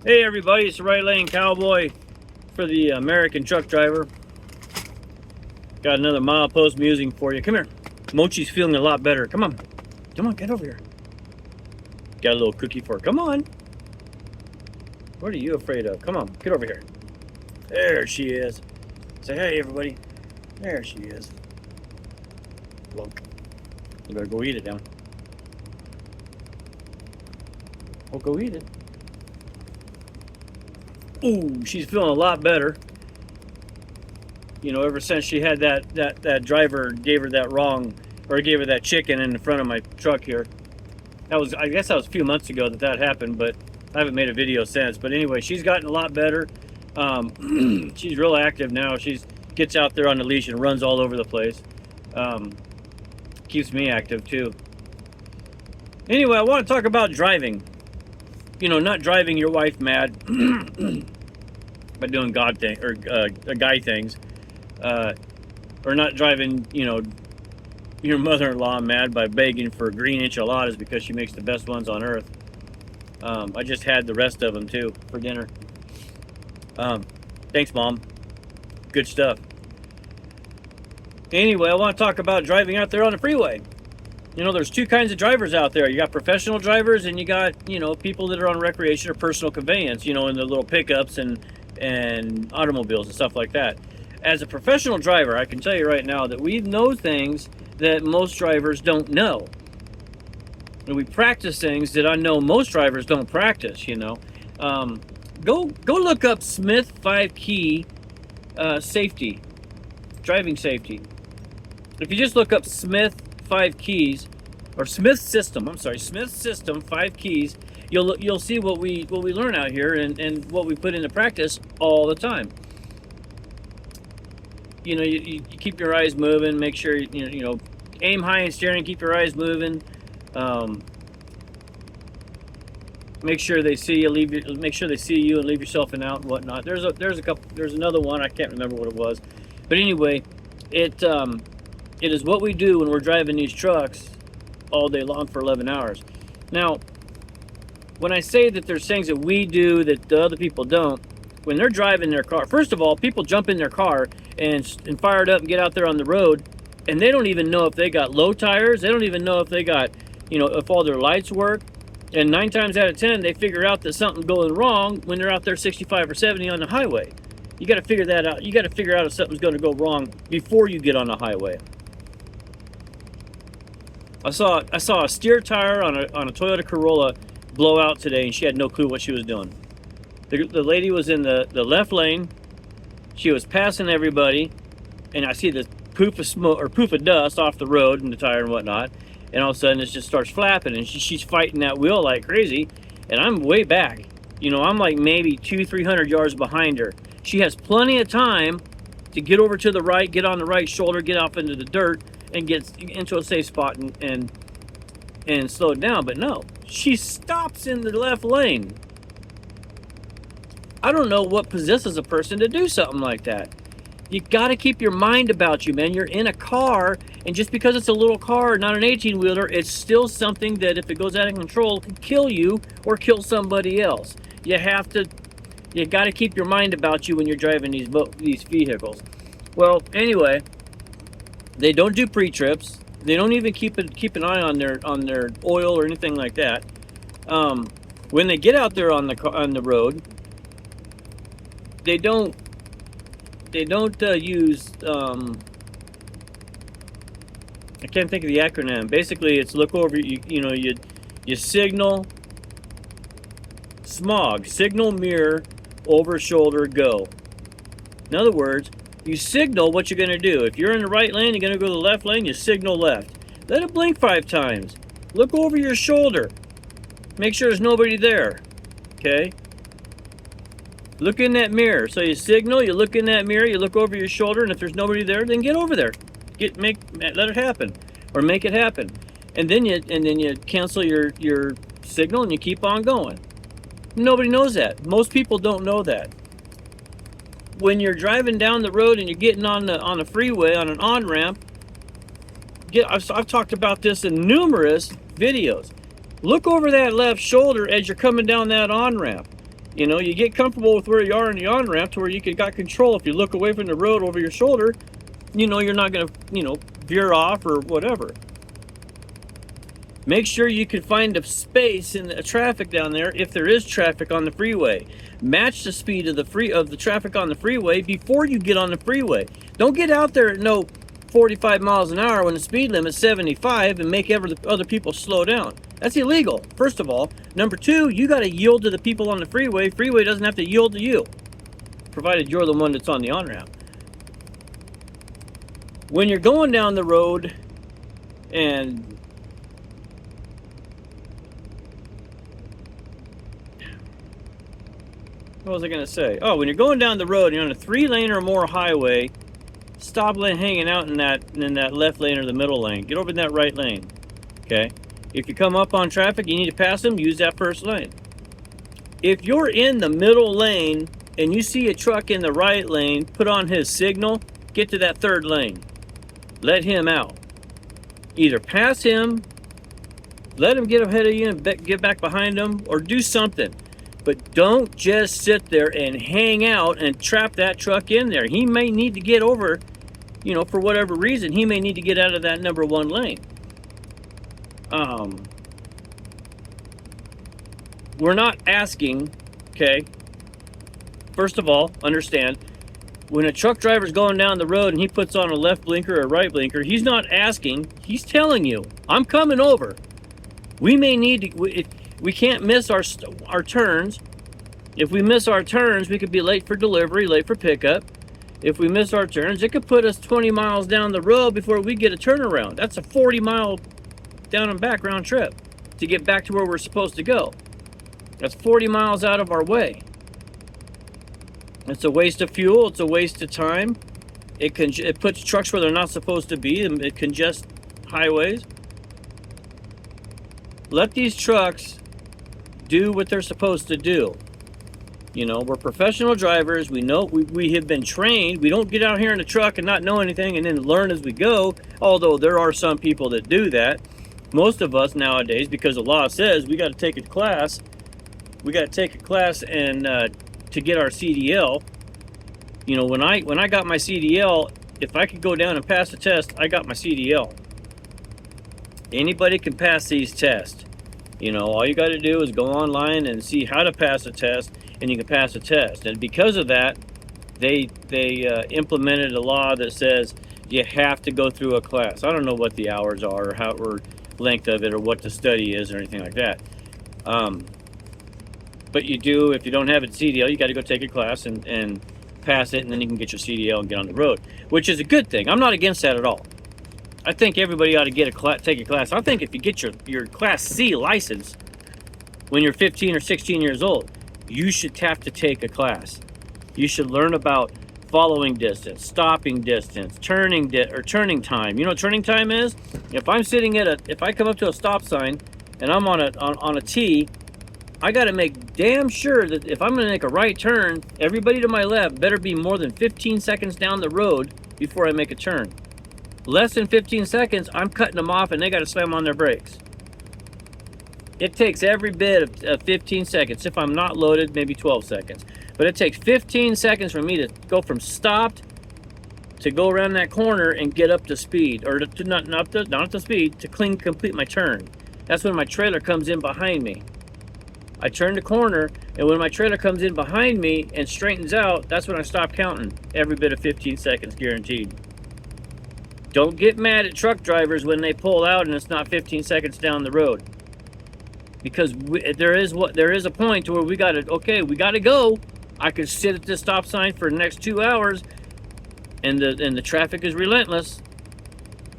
Hey everybody, it's the Right Lane Cowboy for the American truck driver. Got another milepost musing for you. Come here. Mochi's feeling a lot better. Come on. Come on, get over here. Got a little cookie for her. Come on. What are you afraid of? Come on, get over here. There she is. Say hey everybody. There she is. Look. You better go eat it now. Oh, go eat it. Ooh, she's feeling a lot better. You know, ever since she had that driver gave her that wrong, or gave her that chicken in the front of my truck here. I guess that was a few months ago that happened, but I haven't made a video since. But anyway, she's gotten a lot better. She's real active now. She gets out there on the leash and runs all over the place. Keeps me active too. Anyway, I want to talk about driving. You know, not driving your wife mad by doing God thing or guy things, or not driving, you know, your mother-in-law mad by begging for green enchiladas because she makes the best ones on earth. I just had the rest of them too for dinner. Thanks, Mom. Good stuff. Anyway, I want to talk about driving out there on the freeway. You know, there's two kinds of drivers out there. You got professional drivers and you got, you know, people that are on recreation or personal conveyance, you know, in the little pickups and automobiles and stuff like that. As a professional driver, I can tell you right now that we know things that most drivers don't know. And we practice things that I know most drivers don't practice, you know. Go look up Smith 5-key safety, driving safety. If you just look up Smith 5 keys, or Smith system, Smith system 5 keys, you'll see what we learn out here and what we put into practice all the time. You know, you keep your eyes moving, make sure you know aim high in steering, keep your eyes moving. Make sure they see you, make sure they see you and leave yourself in out and whatnot. There's another one, I can't remember what it was, but anyway, it is what we do when we're driving these trucks all day long for 11 hours. Now, when I say that there's things that we do that the other people don't, when they're driving their car, first of all, people jump in their car and fire it up and get out there on the road, and they don't even know if they got low tires. They don't even know if they got, you know, if all their lights work. And 9 times out of 10, they figure out that something's going wrong when they're out there 65 or 70 on the highway. You got to figure that out. You got to figure out if something's going to go wrong before you get on the highway. I saw a steer tire on a Toyota Corolla blow out today, and she had no clue what she was doing. The lady was in the left lane. She was passing everybody, and I see this poof of smoke or poof of dust off the road and the tire and whatnot. And all of a sudden, it just starts flapping, and she's fighting that wheel like crazy. And I'm way back. You know, I'm like maybe 200-300 yards behind her. She has plenty of time to get over to the right, get on the right shoulder, get off into the dirt, and get into a safe spot and slow it down. But no, she stops in the left lane. I don't know what possesses a person to do something like that. You got to keep your mind about you, man. You're in a car, and just because it's a little car, not an 18-wheeler, it's still something that if it goes out of control, can kill you or kill somebody else. You got to keep your mind about you when you're driving these vehicles. Well, anyway, they don't do pre-trips. They don't even keep an eye on their oil or anything like that. When they get out there on the road, they don't use. I can't think of the acronym. Basically, it's look over. You signal. Smog. Signal, mirror, over shoulder, go. In other words, you signal what you're going to do. If you're in the right lane, you're going to go to the left lane, you signal left. Let it blink 5 times. Look over your shoulder. Make sure there's nobody there. Okay? Look in that mirror. So you signal, you look in that mirror, you look over your shoulder, and if there's nobody there, then get over there. Let it happen. Or make it happen. And then you cancel your signal and you keep on going. Nobody knows that. Most people don't know that. When you're driving down the road and you're getting on the freeway on an on-ramp, I've talked about this in numerous videos. Look over that left shoulder as you're coming down that on-ramp. You know, you get comfortable with where you are in the on-ramp to where you got control. If you look away from the road over your shoulder, you know you're not going to, veer off or whatever. Make sure you can find a space in the traffic down there if there is traffic on the freeway. Match the speed of the traffic on the freeway before you get on the freeway. Don't get out there at 45 miles an hour when the speed limit's 75 and make other people slow down. That's illegal, first of all. Number two, you got to yield to the people on the freeway. Freeway doesn't have to yield to you, provided you're the one that's on the on-ramp. When you're going down the road and what was I going to say? Oh, when you're going down the road and you're on a 3-lane or more highway, stop hanging out in that left lane or the middle lane. Get over in that right lane. Okay? If you come up on traffic, you need to pass them, use that first lane. If you're in the middle lane and you see a truck in the right lane, put on his signal, get to that third lane. Let him out. Either pass him, let him get ahead of you and get back behind him, or do something. But don't just sit there and hang out and trap that truck in there. He may need to get over, for whatever reason, he may need to get out of that number 1 lane. We're not asking, okay? First of all, understand, when a truck driver's going down the road and he puts on a left blinker or a right blinker, he's not asking, he's telling you, I'm coming over. We may need to, we can't miss our turns. If we miss our turns, we could be late for delivery, late for pickup. If we miss our turns, it could put us 20 miles down the road before we get a turnaround. That's a 40-mile down and back round trip to get back to where we're supposed to go. That's 40 miles out of our way. It's a waste of fuel. It's a waste of time. It puts trucks where they're not supposed to be. It congests highways. Let these trucks do what they're supposed to do. We're professional drivers. We know we have been trained. We don't get out here in a truck and not know anything and then learn as we go, although there are some people that do that. Most of us nowadays, because the law says we got to take a class, and to get our CDL. When I got my CDL, if I could go down and pass the test, I got my CDL. Anybody can pass these tests. All you got to do is go online and see how to pass a test, and you can pass a test. And because of that, they implemented a law that says you have to go through a class. I don't know what the hours are or length of it or what the study is or anything like that. But you do, if you don't have a CDL, you got to go take a class and pass it, and then you can get your CDL and get on the road, which is a good thing. I'm not against that at all. I think everybody ought to take a class. I think if you get your Class C license when you're 15 or 16 years old, you should have to take a class. You should learn about following distance, stopping distance, turning time. You know what turning time is? If I come up to a stop sign and I'm on a T, I got to make damn sure that if I'm going to make a right turn, everybody to my left better be more than 15 seconds down the road before I make a turn. Less than 15 seconds, I'm cutting them off and they got to slam on their brakes. It takes every bit of 15 seconds. If I'm not loaded, maybe 12 seconds. But it takes 15 seconds for me to go from stopped to go around that corner and get up to speed, or to not up to speed, to complete my turn. That's when my trailer comes in behind me. I turn the corner, and when my trailer comes in behind me and straightens out, that's when I stop counting. Every bit of 15 seconds guaranteed. Don't get mad at truck drivers when they pull out and it's not 15 seconds down the road. Because there is a point to where we got to go. I could sit at this stop sign for the next 2 hours, and the traffic is relentless.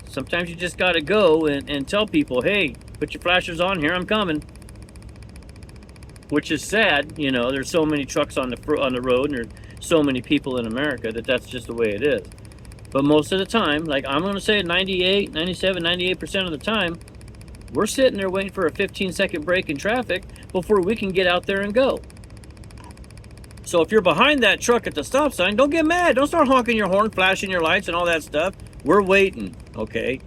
Sometimes you just got to go and tell people, hey, put your flashers on, here I'm coming. Which is sad, there's so many trucks on the road, and there's so many people in America that's just the way it is. But most of the time, like I'm going to say 98, 97, 98% of the time, we're sitting there waiting for a 15-second break in traffic before we can get out there and go. So if you're behind that truck at the stop sign, don't get mad. Don't start honking your horn, flashing your lights and all that stuff. We're waiting, okay?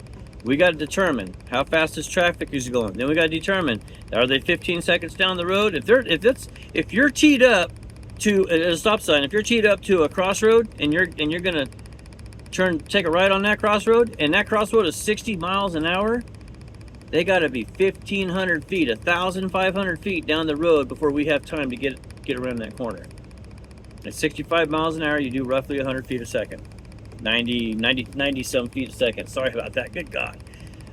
We got to determine how fast this traffic is going. Then we got to determine, are they 15 seconds down the road? If you're teed up to a stop sign, if you're teed up to a crossroad and you're gonna take a right on that crossroad, and that crossroad is 60 miles an hour, they got to be 1,500 feet, 1,500 feet down the road before we have time to get around that corner. At 65 miles an hour, you do roughly 100 feet a second. 90 some feet a second. Sorry about that. Good God.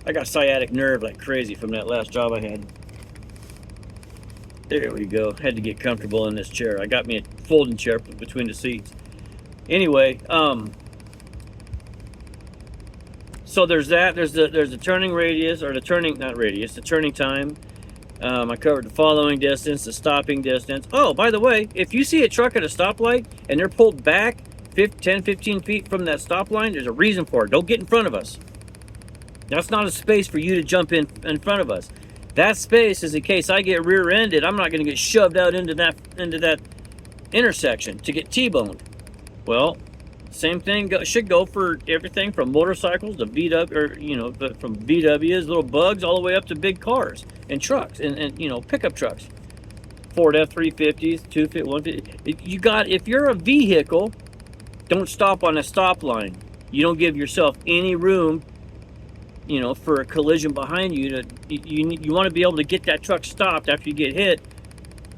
I got sciatic nerve like crazy from that last job I had. There we go. Had to get comfortable in this chair. I got me a folding chair between the seats. Anyway, so there's that. There's the turning radius, or the turning, not radius, the turning time. I covered the following distance, the stopping distance. Oh, by the way, if you see a truck at a stoplight and they're pulled back 10, 15 feet from that stop line, there's a reason for it. Don't get in front of us. That's not a space for you to jump in front of us. That space is in case I get rear-ended, I'm not going to get shoved out into that intersection to get T-boned. Well, same thing should go for everything from motorcycles to VW, or from VWs, little bugs, all the way up to big cars and trucks and pickup trucks, Ford F-350s, 250, 150. If you're a vehicle, don't stop on a stop line. You don't give yourself any room, for a collision behind you. You want to be able to get that truck stopped after you get hit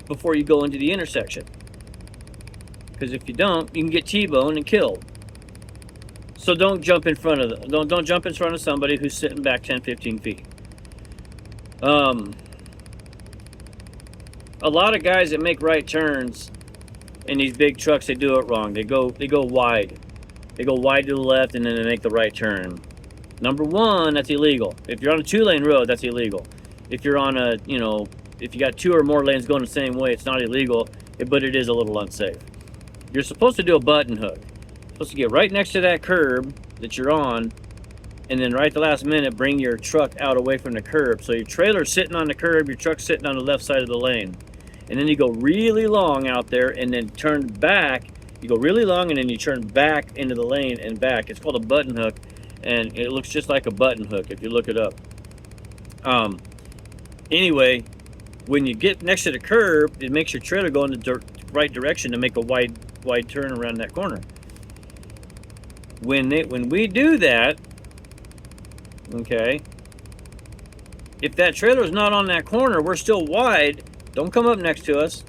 before you go into the intersection. Because if you don't, you can get T-boned and killed. So don't jump in front of them. Don't jump in front of somebody who's sitting back 10, 15 feet. A lot of guys that make right turns in these big trucks, they do it wrong. They go wide. They go wide to the left and then they make the right turn. Number one, that's illegal. If you're on a 2-lane road, that's illegal. If you're on if you got 2 or more lanes going the same way, it's not illegal, but it is a little unsafe. You're supposed to do a button hook. You're supposed to get right next to that curb that you're on, and then right at the last minute, bring your truck out away from the curb. So your trailer's sitting on the curb, your truck's sitting on the left side of the lane. And then you go really long out there and then turn back. You go really long and then you turn back into the lane and back. It's called a button hook, and it looks just like a button hook if you look it up. Anyway, when you get next to the curb, it makes your trailer go in the right direction to make a wide turn around that corner. When we do that, okay, if that trailer is not on that corner, we're still wide. Don't come up next to us.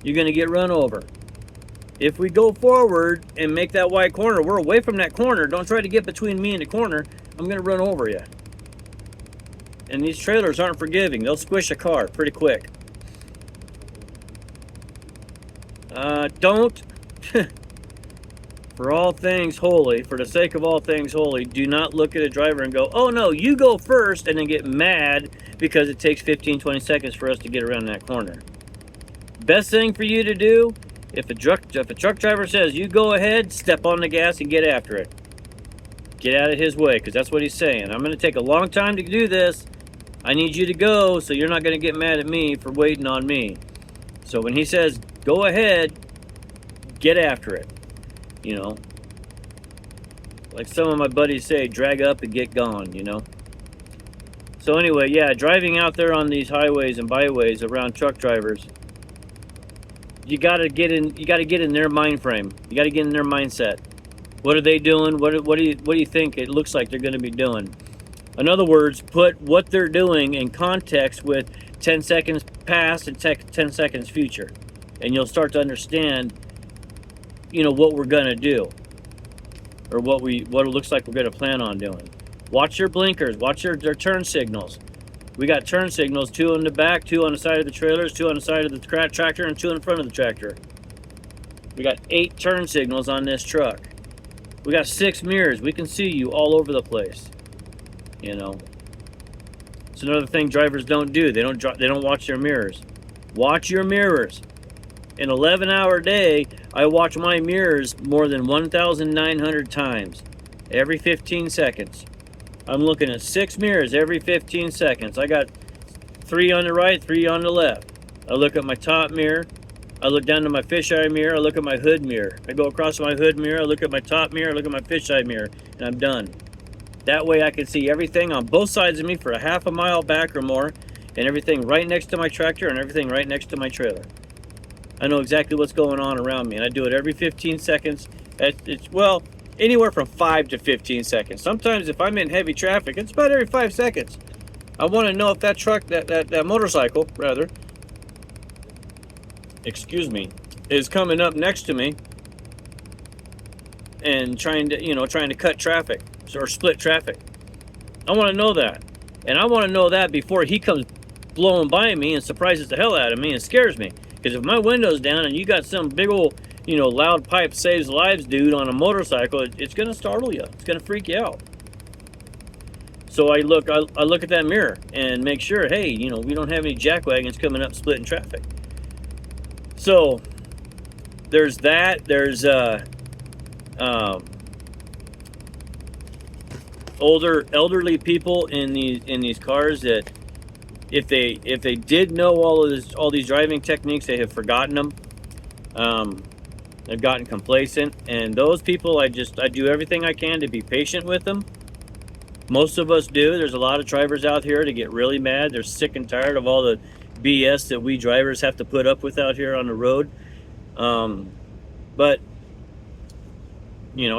You're going to get run over. If we go forward and make that wide corner, we're away from that corner. Don't try to get between me and the corner. I'm going to run over you. And these trailers aren't forgiving. They'll squish a car pretty quick. Don't, for all things holy, for the sake of all things holy, do not look at a driver and go, oh no, you go first, and then get mad because it takes 15, 20 seconds for us to get around that corner. Best thing for you to do, if a truck driver says you go ahead, step on the gas and get after it. Get out of his way, because that's what he's saying. I'm going to take a long time to do this. I need you to go, so you're not going to get mad at me for waiting on me. So when he says go ahead, get after it. Like some of my buddies say, drag up and get gone, So anyway, yeah, driving out there on these highways and byways around truck drivers, you gotta get in their mind frame. You gotta get in their mindset. What are they doing? What do you think it looks like they're gonna be doing? In other words, put what they're doing in context with 10 seconds past and 10 seconds future. And you'll start to understand, what we're gonna do. Or what it looks like we're gonna plan on doing. Watch your blinkers, watch their turn signals. We got turn signals, 2 on the back, 2 on the side of the trailers, 2 on the side of the tractor, and 2 in front of the tractor. We got 8 turn signals on this truck. We got 6 mirrors. We can see you all over the place. It's another thing drivers don't do. They don't watch their mirrors. Watch your mirrors. In an 11-hour day, I watch my mirrors more than 1,900 times. Every 15 seconds. I'm looking at 6 mirrors every 15 seconds. I got 3 on the right, 3 on the left. I look at my top mirror. I look down to my fisheye mirror. I look at my hood mirror. I go across my hood mirror. I look at my top mirror. I look at my fisheye mirror. And I'm done. That way I can see everything on both sides of me for a half a mile back or more, and everything right next to my tractor and everything right next to my trailer. I know exactly what's going on around me, and I do it every 15 seconds. It's, well, anywhere from 5 to 15 seconds. Sometimes if I'm in heavy traffic, it's about every 5 seconds. I want to know if that truck, that motorcycle, rather, excuse me, is coming up next to me and trying to cut traffic or split traffic. I want to know that. And I want to know that before he comes blowing by me and surprises the hell out of me and scares me. Because if my window's down and you got some big old, loud pipe saves lives dude on a motorcycle, it's going to startle you. It's going to freak you out. So I look at that mirror and make sure, hey, we don't have any jackwagons coming up splitting traffic. So there's that. There's elderly people in these cars that if they did know all these driving techniques, they have forgotten them. They've gotten complacent, and those people, I do everything I can to be patient with them. Most of us do. There's a lot of drivers out here that get really mad. They're sick and tired of all the BS that we drivers have to put up with out here on the road. But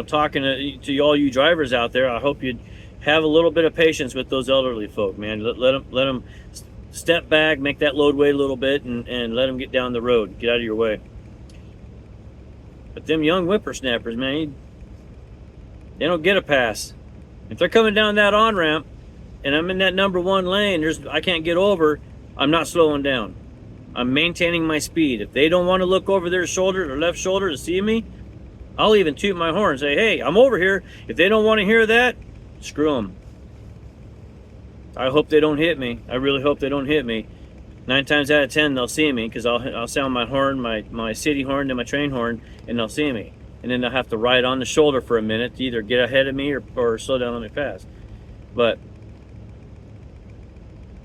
talking to all you drivers out there, I hope you have a little bit of patience with those elderly folk, man. Let them step back, make that load weight a little bit, and let them get down the road. Get out of your way. But them young whippersnappers, man, they don't get a pass. If they're coming down that on-ramp and I'm in that number 1 lane, I can't get over, I'm not slowing down. I'm maintaining my speed. If they don't want to look over their shoulder, their left shoulder, to see me, I'll even toot my horn and say, hey, I'm over here. If they don't want to hear that, screw them. I hope they don't hit me. I really hope they don't hit me. 9 times out of 10, they'll see me, because I'll sound my horn, my city horn and my train horn, and they'll see me. And then they'll have to ride on the shoulder for a minute to either get ahead of me or slow down, let me pass. But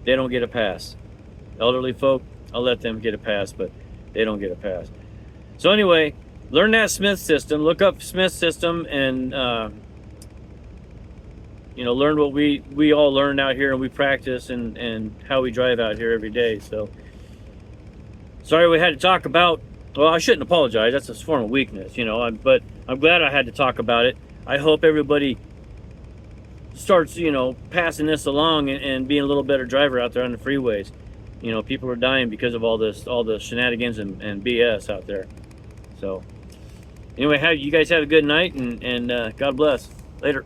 they don't get a pass. Elderly folk, I'll let them get a pass, but they don't get a pass. So anyway, learn that Smith system. Look up Smith system and learn what we all learn out here, and we practice and how we drive out here every day. So sorry we had to talk about. Well, I shouldn't apologize. That's a form of weakness, but I'm glad I had to talk about it. I hope everybody starts, passing this along and being a little better driver out there on the freeways. People are dying because of all the shenanigans and BS out there. So anyway, you guys have a good night, and God bless. Later.